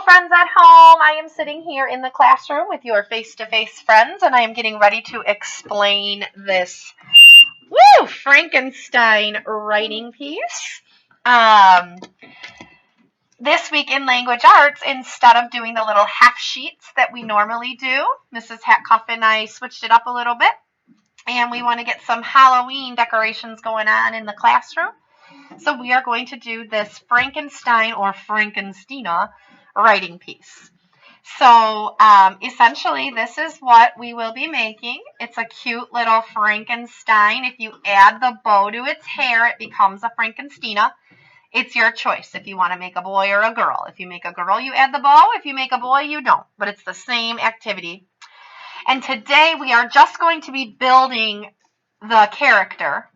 friends at home. I am sitting here in the classroom with your face-to-face friends, and I am getting ready to explain this Frankenstein writing piece. This week in language arts, instead of doing the little half sheets that we normally do, Mrs. Hatcuff and I switched it up a little bit, and we want to get some Halloween decorations going on in the classroom. So we are going to do this Frankenstein or Frankensteina writing piece. So essentially this is what we will be making. It's a cute little Frankenstein. If you add the bow to its hair, it becomes a Frankensteina. It's your choice if you want to make a boy or a girl. If you make a girl, you add the bow. If you make a boy, you don't. But it's the same activity. And today we are just going to be building the character.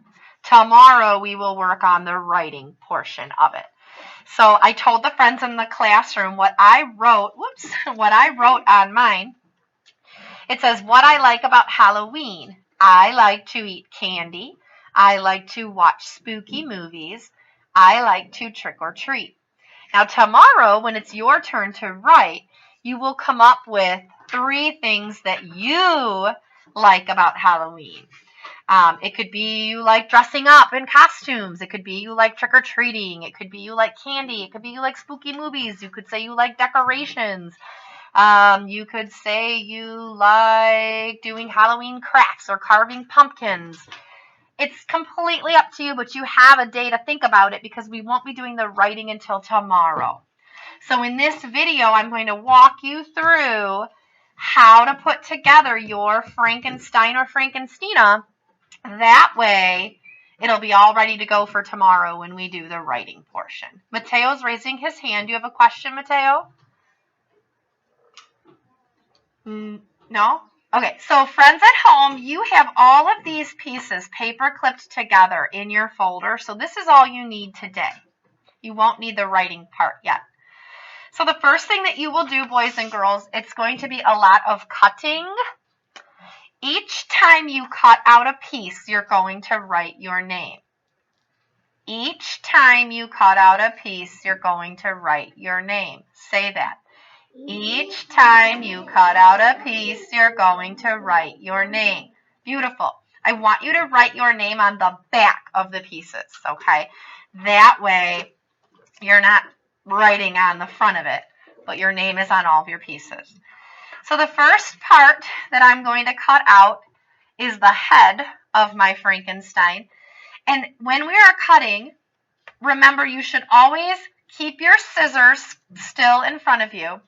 Tomorrow we will work on the writing portion of it. So I told the friends in the classroom what I wrote on mine. It says, what I like about Halloween. I like to eat candy. I like to watch spooky movies. I like to trick or treat. Now tomorrow, when it's your turn to write, you will come up with 3 things that you like about Halloween. It could be you like dressing up in costumes. It could be you like trick-or-treating. It could be you like candy. It could be you like spooky movies. You could say you like decorations. You could say you like doing Halloween crafts or carving pumpkins. It's completely up to you, but you have a day to think about it because we won't be doing the writing until tomorrow. So in this video, I'm going to walk you through how to put together your Frankenstein or Frankensteina. That way, it'll be all ready to go for tomorrow when we do the writing portion. Mateo's raising his hand. Do you have a question, Mateo? No? Okay, so friends at home, you have all of these pieces paper clipped together in your folder. So this is all you need today. You won't need the writing part yet. So the first thing that you will do, boys and girls, it's going to be a lot of cutting. Each time you cut out a piece, you're going to write your name. Each time you cut out a piece, you're going to write your name. Say that. Each time you cut out a piece, you're going to write your name. Beautiful. I want you to write your name on the back of the pieces, okay? That way, you're not writing on the front of it, but your name is on all of your pieces. So the first part that I'm going to cut out is the head of my Frankenstein. And when we are cutting, remember you should always keep your scissors still in front of you.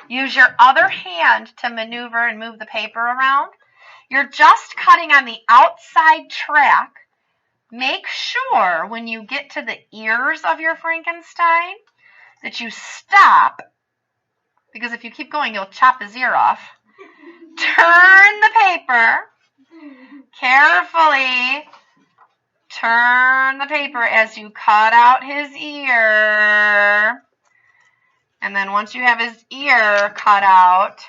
Use your other hand to maneuver and move the paper around. You're just cutting on the outside track. Make sure when you get to the ears of your Frankenstein that you stop, because if you keep going, you'll chop his ear off. Turn the paper. Carefully turn the paper as you cut out his ear. And then once you have his ear cut out,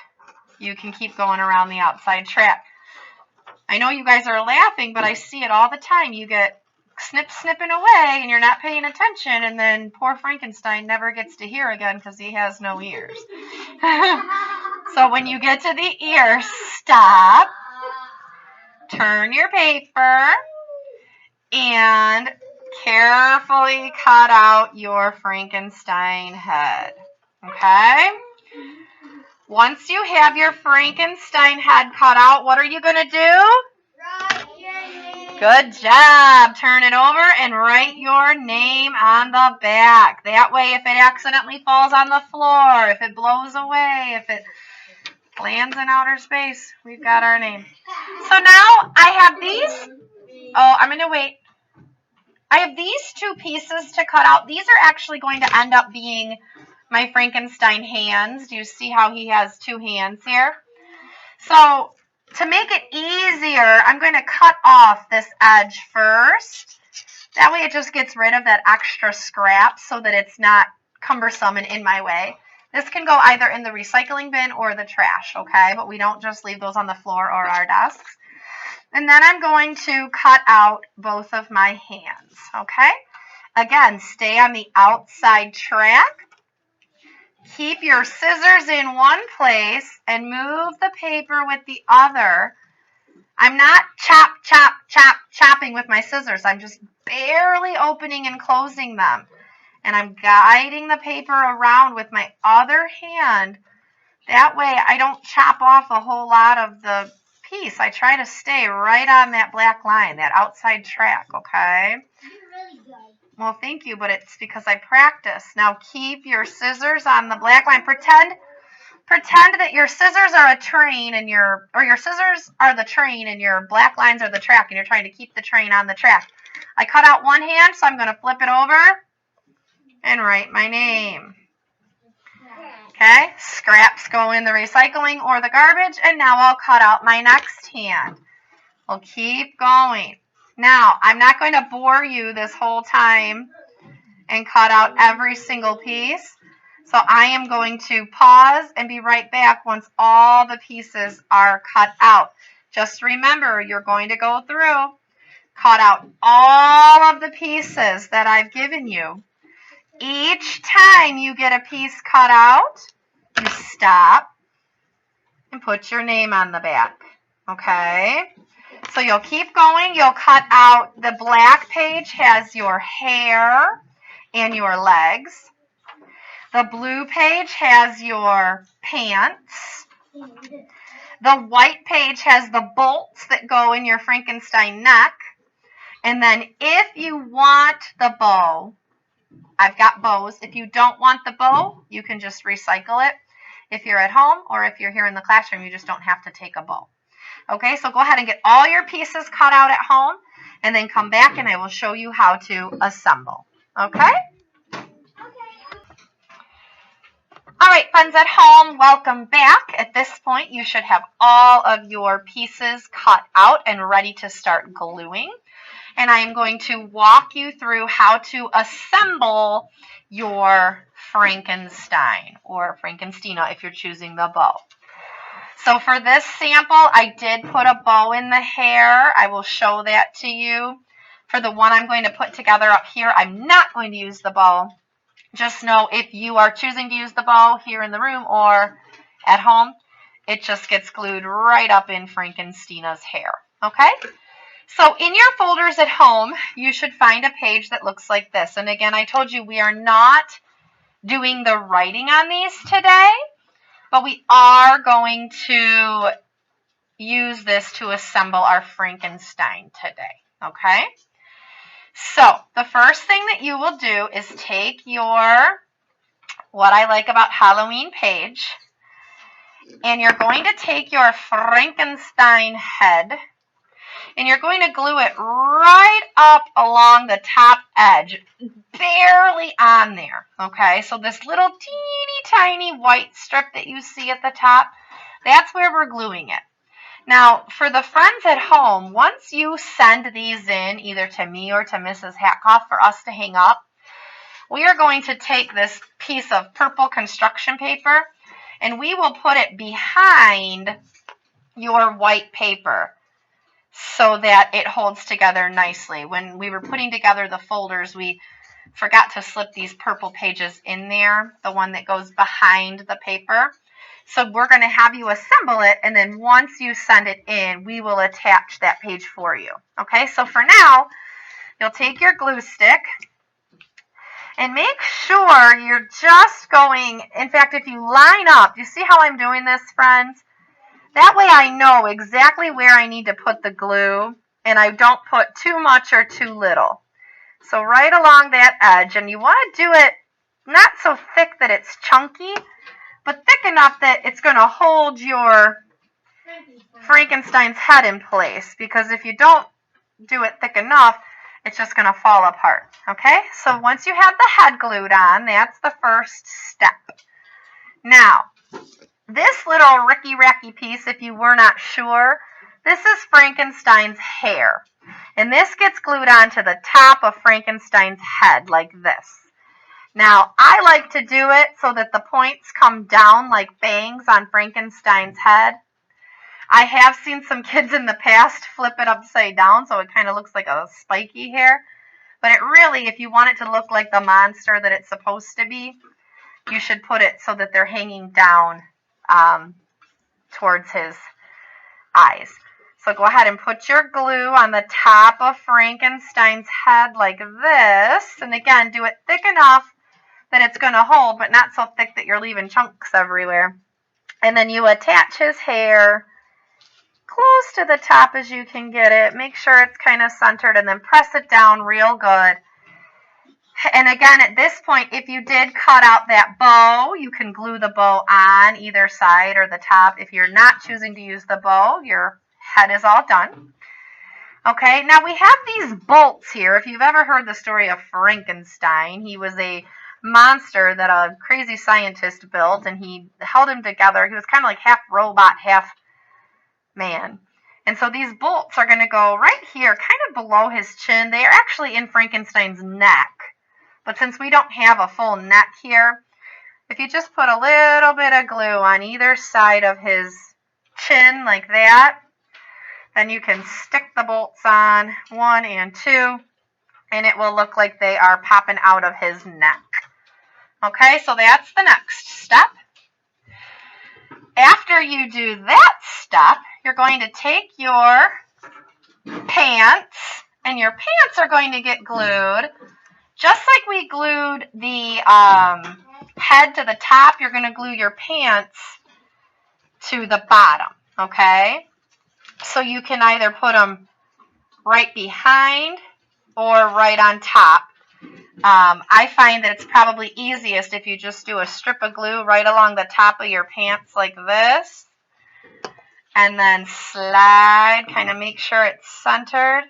you can keep going around the outside track. I know you guys are laughing, but I see it all the time. You get snipping away and you're not paying attention, and then poor Frankenstein never gets to hear again because he has no ears. So when you get to the ear, stop, turn your paper, and carefully cut out your Frankenstein head. Okay? Once you have your Frankenstein head cut out, what are you going to do? Write your name. Good job. Turn it over and write your name on the back. That way, if it accidentally falls on the floor, if it blows away, if it lands in outer space, we've got our name. So now I have these. Oh, I'm going to wait. I have these 2 pieces to cut out. These are actually going to end up being my Frankenstein hands. Do you see how he has 2 hands here? So to make it easier, I'm going to cut off this edge first. That way it just gets rid of that extra scrap so that it's not cumbersome and in my way. This can go either in the recycling bin or the trash, okay? But we don't just leave those on the floor or our desks. And then I'm going to cut out both of my hands, okay? Again, stay on the outside track. Keep your scissors in one place and move the paper with the other. I'm not chopping with my scissors. I'm just barely opening and closing them. And I'm guiding the paper around with my other hand. That way I don't chop off a whole lot of the piece. I try to stay right on that black line, that outside track, okay? You're really good. Well, thank you, but it's because I practice. Now keep your scissors on the black line. Pretend that your scissors are a train and your scissors are the train and your black lines are the track and you're trying to keep the train on the track. I cut out one hand, so I'm going to flip it over and write my name. Okay, scraps go in the recycling or the garbage, and now I'll cut out my next hand. We'll keep going. Now, I'm not going to bore you this whole time and cut out every single piece. So I am going to pause and be right back once all the pieces are cut out. Just remember, you're going to go through, cut out all of the pieces that I've given you. Each time you get a piece cut out, you stop and put your name on the back. Okay? So you'll keep going. You'll cut out, the black page has your hair and your legs. The blue page has your pants. The white page has the bolts that go in your Frankenstein neck. And then if you want the bow, I've got bows. If you don't want the bow, you can just recycle it. If you're at home or if you're here in the classroom, you just don't have to take a bow. Okay, so go ahead and get all your pieces cut out at home and then come back and I will show you how to assemble. Okay? All right, friends at home, welcome back. At this point, you should have all of your pieces cut out and ready to start gluing. And I am going to walk you through how to assemble your Frankenstein or Frankenstina if you're choosing the bow. So for this sample, I did put a bow in the hair. I will show that to you. For the one I'm going to put together up here, I'm not going to use the bow. Just know if you are choosing to use the bow here in the room or at home, it just gets glued right up in Frankenstina's hair. Okay? So in your folders at home, you should find a page that looks like this. And again, I told you we are not doing the writing on these today, but we are going to use this to assemble our Frankenstein today. Okay? So the first thing that you will do is take your, what I like about Halloween page, and you're going to take your Frankenstein head, and you're going to glue it right up along the top edge, barely on there, okay? So this little teeny tiny white strip that you see at the top, that's where we're gluing it. Now, for the friends at home, once you send these in, either to me or to Mrs. Hatkoff for us to hang up, we are going to take this piece of purple construction paper, and we will put it behind your white paper so that it holds together nicely. When we were putting together the folders, we forgot to slip these purple pages in there, the one that goes behind the paper. So we're going to have you assemble it, and then once you send it in, we will attach that page for you. Okay, so for now, you'll take your glue stick and make sure you're just going, in fact, if you line up, you see how I'm doing this, friends? That way I know exactly where I need to put the glue, and I don't put too much or too little. So right along that edge, and you want to do it not so thick that it's chunky, but thick enough that it's going to hold your Frankenstein's head in place, because if you don't do it thick enough, it's just going to fall apart. Okay, so once you have the head glued on, that's the first step. Now, this little ricky-racky piece, if you were not sure, this is Frankenstein's hair. And this gets glued onto the top of Frankenstein's head like this. Now, I like to do it so that the points come down like bangs on Frankenstein's head. I have seen some kids in the past flip it upside down so it kind of looks like a spiky hair. But it really, if you want it to look like the monster that it's supposed to be, you should put it so that they're hanging down towards his eyes. So go ahead and put your glue on the top of Frankenstein's head like this. And again, do it thick enough that it's going to hold, but not so thick that you're leaving chunks everywhere. And then you attach his hair close to the top as you can get it. Make sure it's kind of centered and then press it down real good. And again, at this point, if you did cut out that bow, you can glue the bow on either side or the top. If you're not choosing to use the bow, your head is all done. Okay, now we have these bolts here. If you've ever heard the story of Frankenstein, he was a monster that a crazy scientist built, and he held him together. He was kind of like half robot, half man. And so these bolts are going to go right here, kind of below his chin. They are actually in Frankenstein's neck. But since we don't have a full neck here, if you just put a little bit of glue on either side of his chin like that, then you can stick the bolts on 1 and 2, and it will look like they are popping out of his neck. Okay, so that's the next step. After you do that step, you're going to take your pants, and your pants are going to get glued. Just like we glued the head to the top, you're going to glue your pants to the bottom, okay? So you can either put them right behind or right on top. I find that it's probably easiest if you just do a strip of glue right along the top of your pants like this. And then slide, kind of make sure it's centered.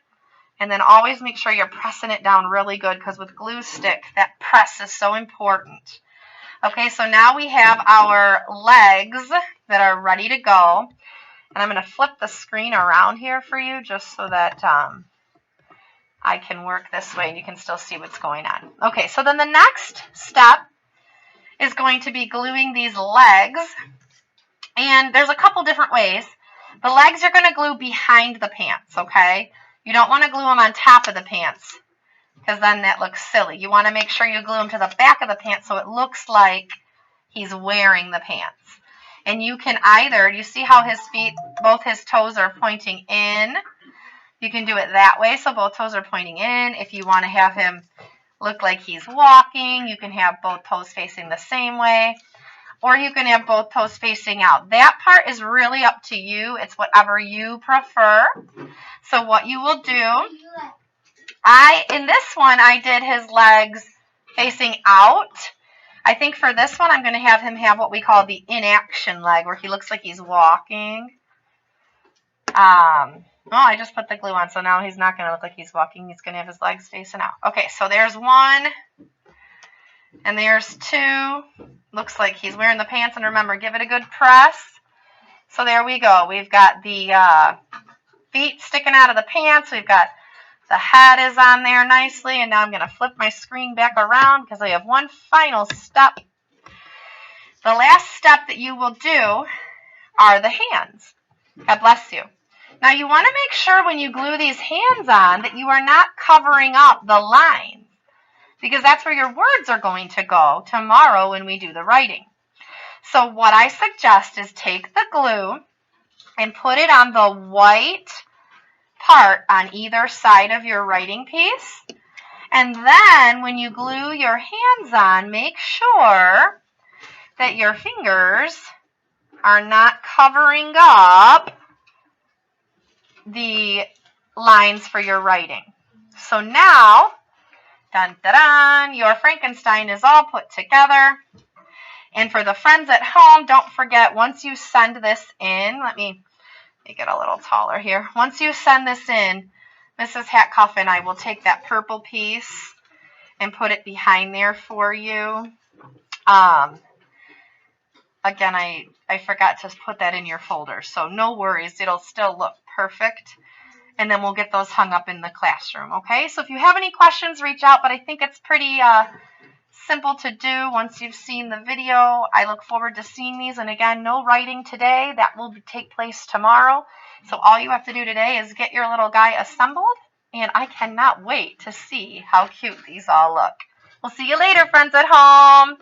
And then always make sure you're pressing it down really good, because with glue stick, that press is so important. Okay, so now we have our legs that are ready to go. And I'm going to flip the screen around here for you just so that I can work this way and you can still see what's going on. Okay, so then the next step is going to be gluing these legs. And there's a couple different ways. The legs you're going to glue behind the pants, okay? You don't want to glue them on top of the pants, because then that looks silly. You want to make sure you glue them to the back of the pants so it looks like he's wearing the pants. And you can either, you see how his feet, both his toes are pointing in? You can do it that way, so both toes are pointing in. If you want to have him look like he's walking, you can have both toes facing the same way. Or you can have both toes facing out. That part is really up to you. It's whatever you prefer. So what you will do, in this one, I did his legs facing out. I think for this one, I'm going to have him have what we call the inaction leg, where he looks like he's walking. Oh, I just put the glue on, so now he's not going to look like he's walking. He's going to have his legs facing out. Okay, so there's 1, and there's 2. Looks like he's wearing the pants, and remember, give it a good press. So there we go. We've got the feet sticking out of the pants. We've got the head is on there nicely, and now I'm going to flip my screen back around because I have one final step. The last step that you will do are the hands. God bless you. Now you want to make sure when you glue these hands on that you are not covering up the lines, because that's where your words are going to go tomorrow when we do the writing. So what I suggest is take the glue and put it on the white part on either side of your writing piece. And then when you glue your hands on, make sure that your fingers are not covering up the lines for your writing. So now, dun, dun, dun, your Frankenstein is all put together. And for the friends at home, don't forget, once you send this in, let me make it a little taller here. Once you send this in, Mrs. Hatcuff and I will take that purple piece and put it behind there for you. Again, I forgot to put that in your folder, so no worries. It'll still look perfect. And then we'll get those hung up in the classroom, okay? So if you have any questions, reach out, but I think it's pretty simple to do once you've seen the video. I look forward to seeing these. And again, no writing today. That will take place tomorrow. So all you have to do today is get your little guy assembled. And I cannot wait to see how cute these all look. We'll see you later, friends at home.